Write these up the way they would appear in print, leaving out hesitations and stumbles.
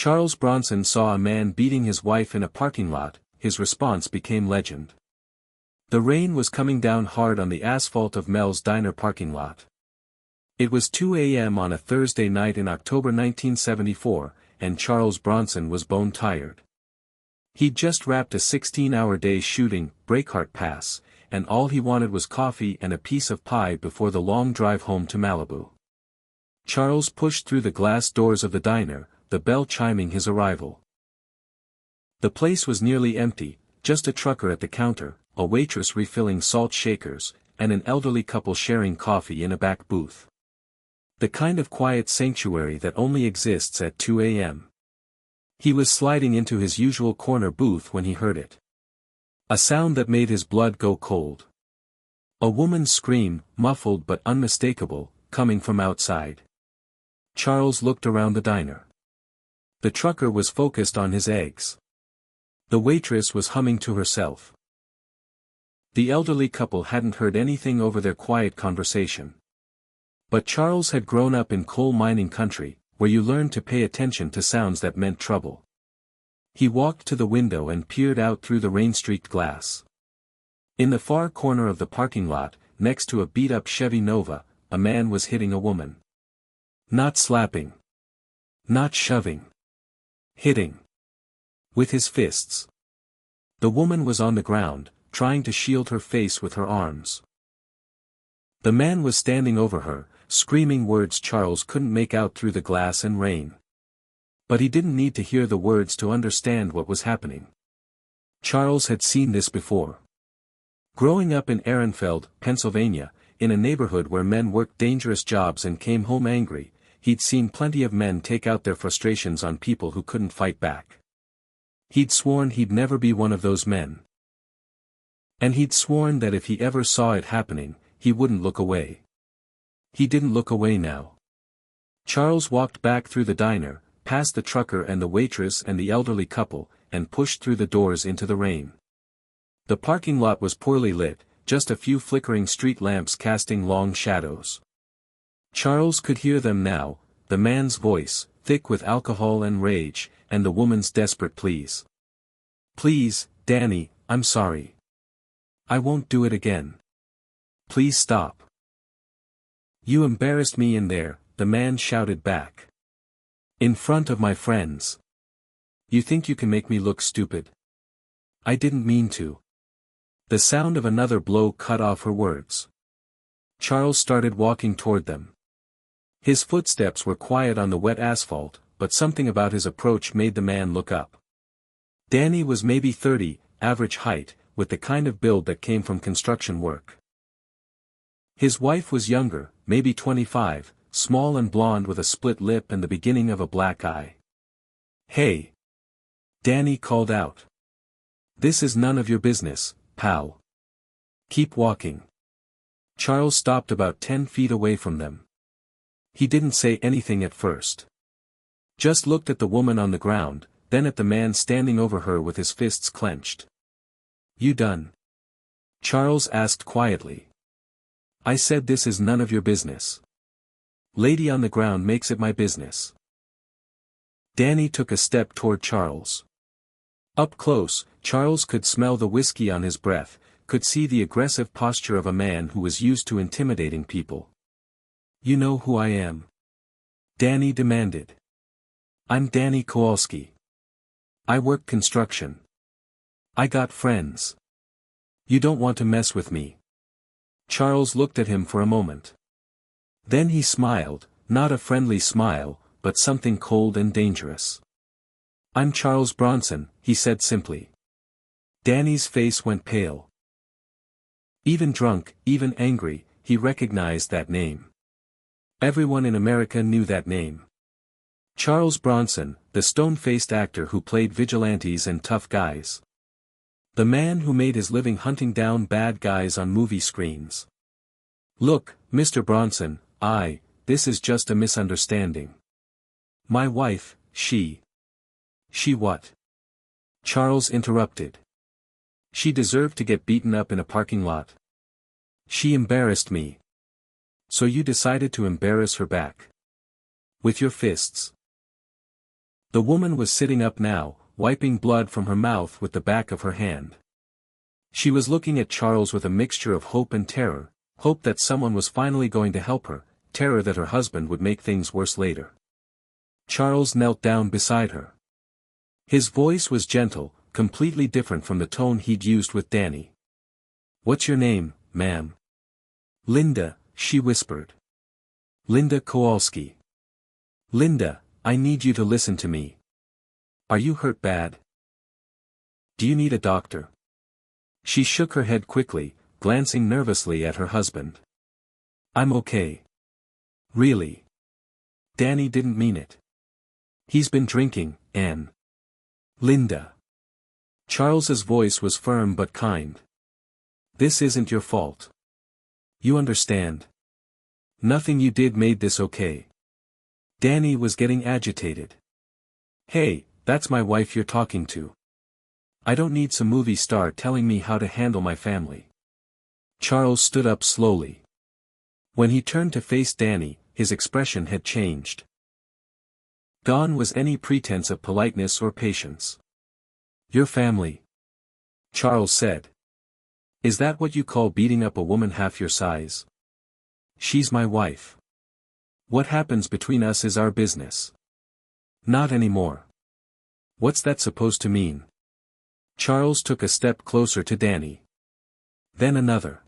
Charles Bronson saw a man beating his wife in a parking lot. His response became legend. The rain was coming down hard on the asphalt of Mel's Diner parking lot. It was 2 a.m. on a Thursday night in October 1974, and Charles Bronson was bone-tired. He'd just wrapped a 16-hour day shooting Breakheart Pass, and all he wanted was coffee and a piece of pie before the long drive home to Malibu. Charles pushed through the glass doors of the diner, the bell chiming his arrival. The place was nearly empty, just a trucker at the counter, a waitress refilling salt shakers, and an elderly couple sharing coffee in a back booth. The kind of quiet sanctuary that only exists at 2 a.m. He was sliding into his usual corner booth when he heard it. A sound that made his blood go cold. A woman's scream, muffled but unmistakable, coming from outside. Charles looked around the diner. The trucker was focused on his eggs. The waitress was humming to herself. The elderly couple hadn't heard anything over their quiet conversation. But Charles had grown up in coal mining country, where you learned to pay attention to sounds that meant trouble. He walked to the window and peered out through the rain-streaked glass. In the far corner of the parking lot, next to a beat-up Chevy Nova, a man was hitting a woman. Not slapping. Not shoving. Hitting. With his fists. The woman was on the ground, trying to shield her face with her arms. The man was standing over her, screaming words Charles couldn't make out through the glass and rain. But he didn't need to hear the words to understand what was happening. Charles had seen this before. Growing up in Ehrenfeld, Pennsylvania, in a neighborhood where men worked dangerous jobs and came home angry, he'd seen plenty of men take out their frustrations on people who couldn't fight back. He'd sworn he'd never be one of those men. And he'd sworn that if he ever saw it happening, he wouldn't look away. He didn't look away now. Charles walked back through the diner, past the trucker and the waitress and the elderly couple, and pushed through the doors into the rain. The parking lot was poorly lit, just a few flickering street lamps casting long shadows. Charles could hear them now, the man's voice, thick with alcohol and rage, and the woman's desperate pleas. "Please, Danny, I'm sorry. I won't do it again. Please stop. You embarrassed me in there," the man shouted back. "In front of my friends. You think you can make me look stupid? I didn't mean to." The sound of another blow cut off her words. Charles started walking toward them. His footsteps were quiet on the wet asphalt, but something about his approach made the man look up. Danny was maybe 30, average height, with the kind of build that came from construction work. His wife was younger, maybe 25, small and blonde with a split lip and the beginning of a black eye. "Hey!" Danny called out. "This is none of your business, pal. Keep walking." Charles stopped about 10 feet away from them. He didn't say anything at first. Just looked at the woman on the ground, then at the man standing over her with his fists clenched. "You done?" Charles asked quietly. "I said this is none of your business. Lady on the ground makes it my business." Danny took a step toward Charles. Up close, Charles could smell the whiskey on his breath, could see the aggressive posture of a man who was used to intimidating people. "You know who I am?" Danny demanded. "I'm Danny Kowalski. I work construction. I got friends. You don't want to mess with me." Charles looked at him for a moment. Then he smiled, not a friendly smile, but something cold and dangerous. "I'm Charles Bronson," he said simply. Danny's face went pale. Even drunk, even angry, he recognized that name. Everyone in America knew that name. Charles Bronson, the stone-faced actor who played vigilantes and tough guys. The man who made his living hunting down bad guys on movie screens. "Look, Mr. Bronson, this is just a misunderstanding. My wife, she what?" Charles interrupted. "She deserved to get beaten up in a parking lot. She embarrassed me. So you decided to embarrass her back. With your fists." The woman was sitting up now, wiping blood from her mouth with the back of her hand. She was looking at Charles with a mixture of hope and terror, hope that someone was finally going to help her, terror that her husband would make things worse later. Charles knelt down beside her. His voice was gentle, completely different from the tone he'd used with Danny. "What's your name, ma'am?" "Linda," she whispered. "Linda Kowalski." "Linda, I need you to listen to me. Are you hurt bad? Do you need a doctor?" She shook her head quickly, glancing nervously at her husband. "I'm okay." "Really?" Danny didn't mean it. "He's been drinking, Anne." "Linda." Charles's voice was firm but kind. "This isn't your fault. You understand? Nothing you did made this okay." Danny was getting agitated. "Hey, that's my wife you're talking to. I don't need some movie star telling me how to handle my family." Charles stood up slowly. When he turned to face Danny, his expression had changed. Gone was any pretense of politeness or patience. "Your family?" Charles said. "Is that what you call beating up a woman half your size?" "She's my wife. What happens between us is our business." "Not anymore." "What's that supposed to mean?" Charles took a step closer to Danny. Then another.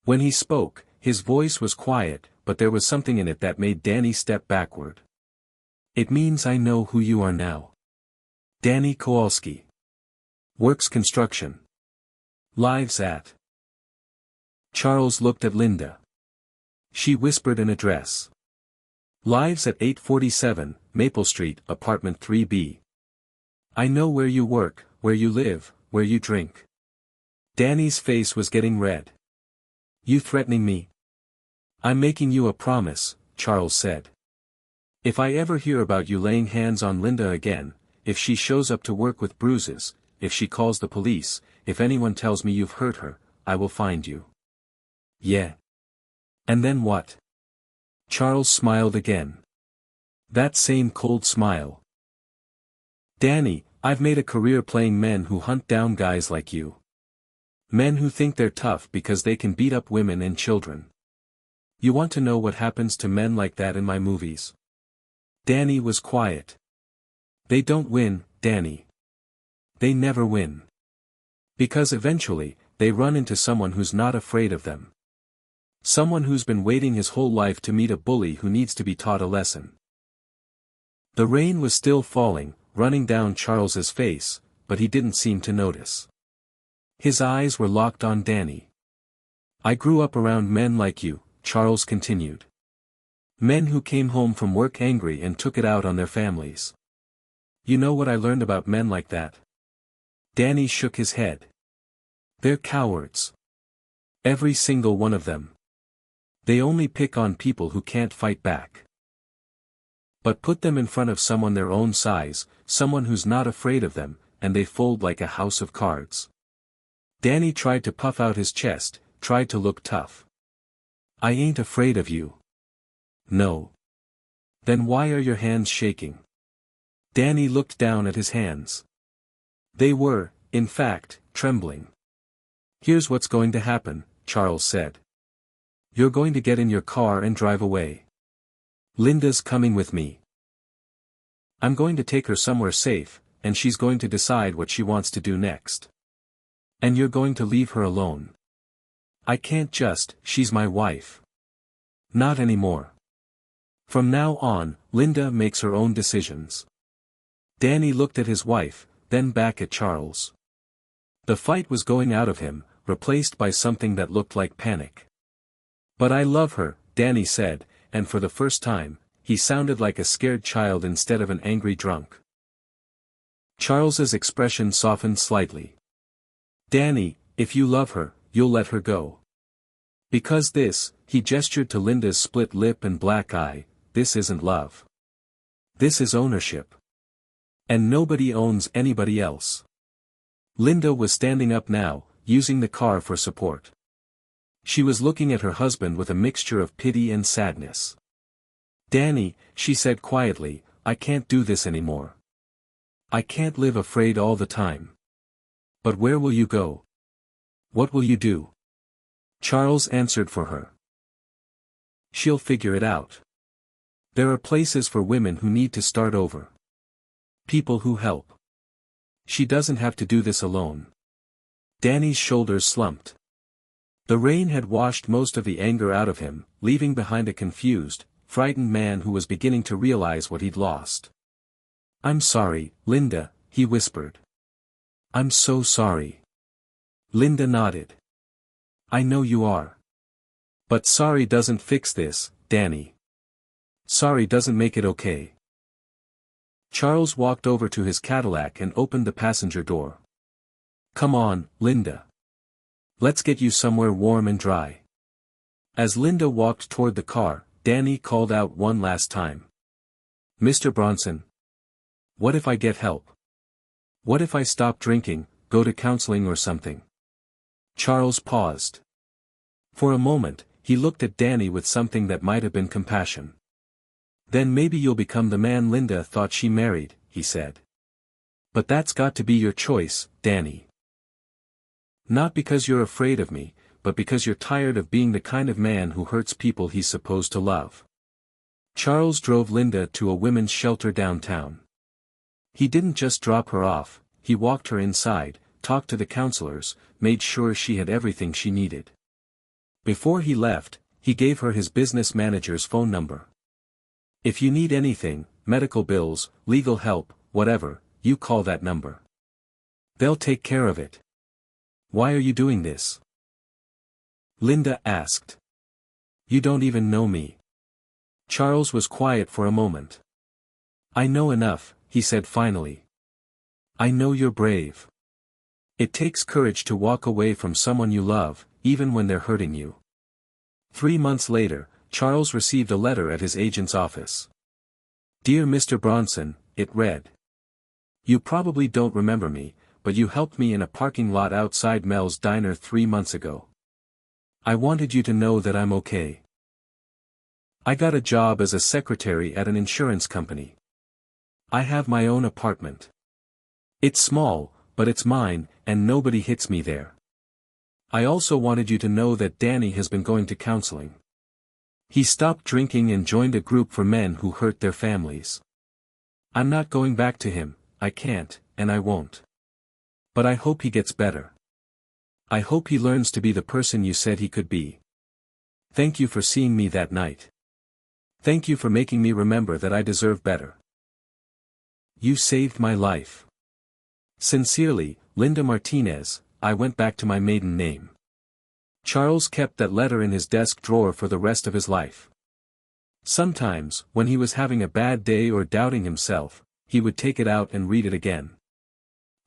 When he spoke, his voice was quiet, but there was something in it that made Danny step backward. "It means I know who you are now. Danny Kowalski. Works construction. Lives at." Charles looked at Linda. She whispered an address. "Lives at 847, Maple Street, apartment 3B. I know where you work, where you live, where you drink." Danny's face was getting red. "You threatening me?" "I'm making you a promise," Charles said. "If I ever hear about you laying hands on Linda again, if she shows up to work with bruises, if she calls the police, if anyone tells me you've hurt her, I will find you." "Yeah. And then what?" Charles smiled again. That same cold smile. "Danny, I've made a career playing men who hunt down guys like you. Men who think they're tough because they can beat up women and children. You want to know what happens to men like that in my movies?" Danny was quiet. "They don't win, Danny. They never win. Because eventually, they run into someone who's not afraid of them. Someone who's been waiting his whole life to meet a bully who needs to be taught a lesson." The rain was still falling, running down Charles's face, but he didn't seem to notice. His eyes were locked on Danny. "I grew up around men like you," Charles continued. "Men who came home from work angry and took it out on their families. You know what I learned about men like that?" Danny shook his head. "They're cowards. Every single one of them. They only pick on people who can't fight back. But put them in front of someone their own size, someone who's not afraid of them, and they fold like a house of cards." Danny tried to puff out his chest, tried to look tough. "I ain't afraid of you." "No. Then why are your hands shaking?" Danny looked down at his hands. They were, in fact, trembling. "Here's what's going to happen," Charles said. "You're going to get in your car and drive away. Linda's coming with me. I'm going to take her somewhere safe, and she's going to decide what she wants to do next. And you're going to leave her alone. I can't just, she's my wife. Not anymore. From now on, Linda makes her own decisions." Danny looked at his wife, then back at Charles. The fight was going out of him, replaced by something that looked like panic. "But I love her," Danny said, and for the first time, he sounded like a scared child instead of an angry drunk. Charles's expression softened slightly. "Danny, if you love her, you'll let her go. Because this," he gestured to Linda's split lip and black eye, "this isn't love. This is ownership. And nobody owns anybody else." Linda was standing up now, using the car for support. She was looking at her husband with a mixture of pity and sadness. "Danny," she said quietly, "I can't do this anymore. I can't live afraid all the time. But where will you go? What will you do? Charles answered for her. She'll figure it out. There are places for women who need to start over. People who help. She doesn't have to do this alone. Danny's shoulders slumped. The rain had washed most of the anger out of him, leaving behind a confused, frightened man who was beginning to realize what he'd lost. I'm sorry, Linda, he whispered. I'm so sorry. Linda nodded. I know you are. But sorry doesn't fix this, Danny. Sorry doesn't make it okay. Charles walked over to his Cadillac and opened the passenger door. Come on, Linda. Let's get you somewhere warm and dry. As Linda walked toward the car, Danny called out one last time. Mr. Bronson. What if I get help? What if I stop drinking, go to counseling or something? Charles paused. For a moment, he looked at Danny with something that might have been compassion. Then maybe you'll become the man Linda thought she married, he said. But that's got to be your choice, Danny. Not because you're afraid of me, but because you're tired of being the kind of man who hurts people he's supposed to love. Charles drove Linda to a women's shelter downtown. He didn't just drop her off, he walked her inside, talked to the counselors, made sure she had everything she needed. Before he left, he gave her his business manager's phone number. If you need anything, medical bills, legal help, whatever, you call that number. They'll take care of it. Why are you doing this? Linda asked. You don't even know me. Charles was quiet for a moment. I know enough, he said finally. I know you're brave. It takes courage to walk away from someone you love, even when they're hurting you. 3 months later, Charles received a letter at his agent's office. Dear Mr. Bronson, it read. You probably don't remember me, but you helped me in a parking lot outside Mel's diner 3 months ago. I wanted you to know that I'm okay. I got a job as a secretary at an insurance company. I have my own apartment. It's small, but it's mine, and nobody hits me there. I also wanted you to know that Danny has been going to counseling. He stopped drinking and joined a group for men who hurt their families. I'm not going back to him, I can't, and I won't. But I hope he gets better. I hope he learns to be the person you said he could be. Thank you for seeing me that night. Thank you for making me remember that I deserve better. You saved my life. Sincerely, Linda Martinez. I went back to my maiden name. Charles kept that letter in his desk drawer for the rest of his life. Sometimes, when he was having a bad day or doubting himself, he would take it out and read it again.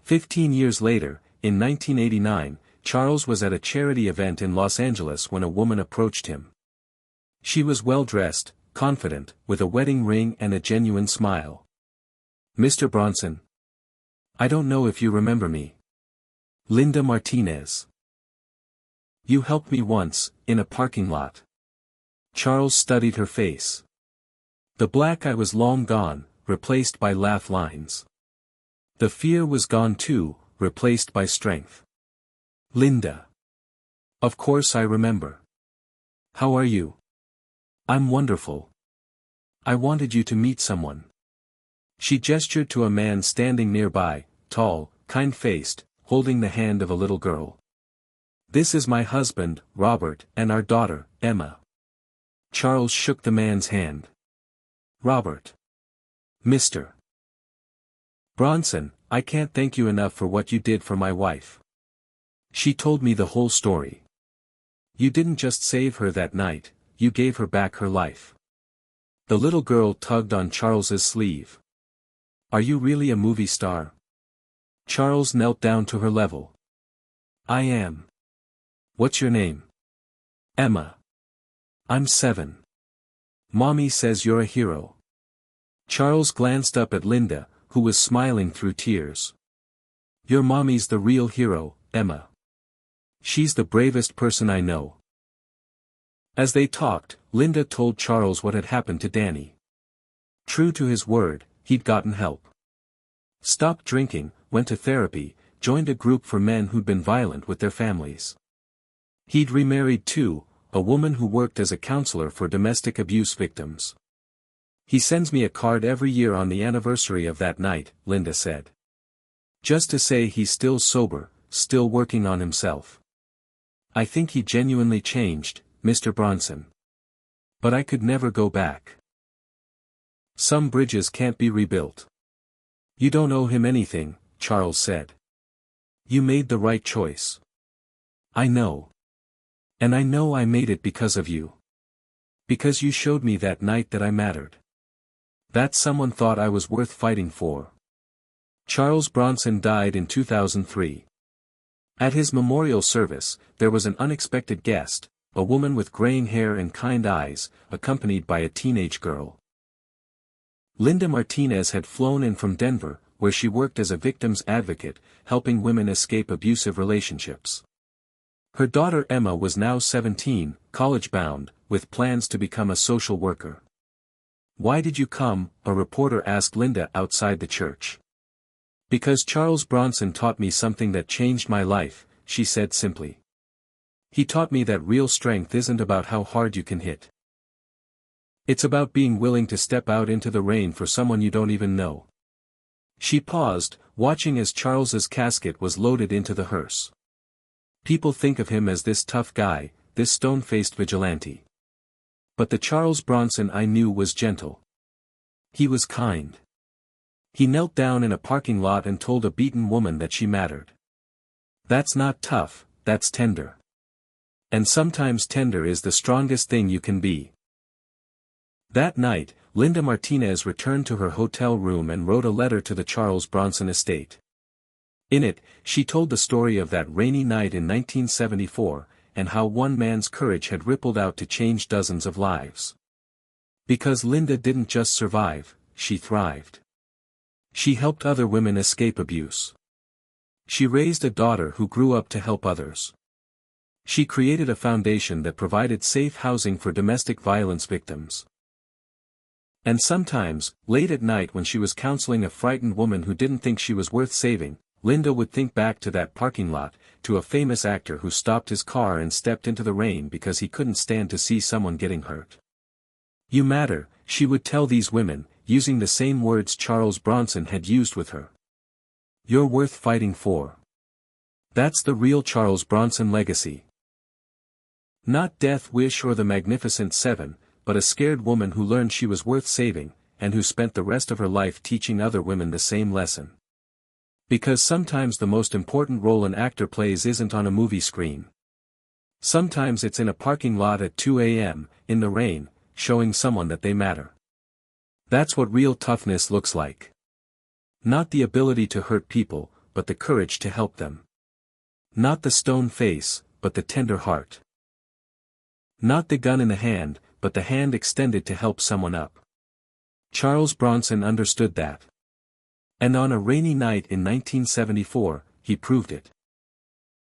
15 years later, in 1989, Charles was at a charity event in Los Angeles when a woman approached him. She was well-dressed, confident, with a wedding ring and a genuine smile. Mr. Bronson. I don't know if you remember me. Linda Martinez. You helped me once, in a parking lot. Charles studied her face. The black eye was long gone, replaced by laugh lines. The fear was gone too, replaced by strength. Linda. Of course I remember. How are you? I'm wonderful. I wanted you to meet someone. She gestured to a man standing nearby, tall, kind-faced, holding the hand of a little girl. This is my husband, Robert, and our daughter, Emma. Charles shook the man's hand. Robert. Mr. Bronson, I can't thank you enough for what you did for my wife. She told me the whole story. You didn't just save her that night, you gave her back her life. The little girl tugged on Charles's sleeve. Are you really a movie star? Charles knelt down to her level. I am. What's your name? Emma. I'm 7. Mommy says you're a hero. Charles glanced up at Linda, who was smiling through tears. Your mommy's the real hero, Emma. She's the bravest person I know. As they talked, Linda told Charles what had happened to Danny. True to his word, he'd gotten help. Stopped drinking, went to therapy, joined a group for men who'd been violent with their families. He'd remarried too, a woman who worked as a counselor for domestic abuse victims. He sends me a card every year on the anniversary of that night, Linda said. Just to say he's still sober, still working on himself. I think he genuinely changed, Mr. Bronson. But I could never go back. Some bridges can't be rebuilt. You don't owe him anything, Charles said. You made the right choice. I know. And I know I made it because of you. Because you showed me that night that I mattered. That someone thought I was worth fighting for. Charles Bronson died in 2003. At his memorial service, there was an unexpected guest, a woman with graying hair and kind eyes, accompanied by a teenage girl. Linda Martinez had flown in from Denver, where she worked as a victim's advocate, helping women escape abusive relationships. Her daughter Emma was now 17, college-bound, with plans to become a social worker. Why did you come? A reporter asked Linda outside the church. Because Charles Bronson taught me something that changed my life, she said simply. He taught me that real strength isn't about how hard you can hit. It's about being willing to step out into the rain for someone you don't even know. She paused, watching as Charles's casket was loaded into the hearse. People think of him as this tough guy, this stone-faced vigilante. But the Charles Bronson I knew was gentle. He was kind. He knelt down in a parking lot and told a beaten woman that she mattered. That's not tough, that's tender. And sometimes tender is the strongest thing you can be. That night, Linda Martinez returned to her hotel room and wrote a letter to the Charles Bronson estate. In it, she told the story of that rainy night in 1974, and how one man's courage had rippled out to change dozens of lives. Because Linda didn't just survive, she thrived. She helped other women escape abuse. She raised a daughter who grew up to help others. She created a foundation that provided safe housing for domestic violence victims. And sometimes, late at night when she was counseling a frightened woman who didn't think she was worth saving, Linda would think back to that parking lot, to a famous actor who stopped his car and stepped into the rain because he couldn't stand to see someone getting hurt. You matter, she would tell these women, using the same words Charles Bronson had used with her. You're worth fighting for. That's the real Charles Bronson legacy. Not Death Wish or the Magnificent Seven, but a scared woman who learned she was worth saving, and who spent the rest of her life teaching other women the same lesson. Because sometimes the most important role an actor plays isn't on a movie screen. Sometimes it's in a parking lot at 2 a.m., in the rain, showing someone that they matter. That's what real toughness looks like. Not the ability to hurt people, but the courage to help them. Not the stone face, but the tender heart. Not the gun in the hand, but the hand extended to help someone up. Charles Bronson understood that. And on a rainy night in 1974, he proved it.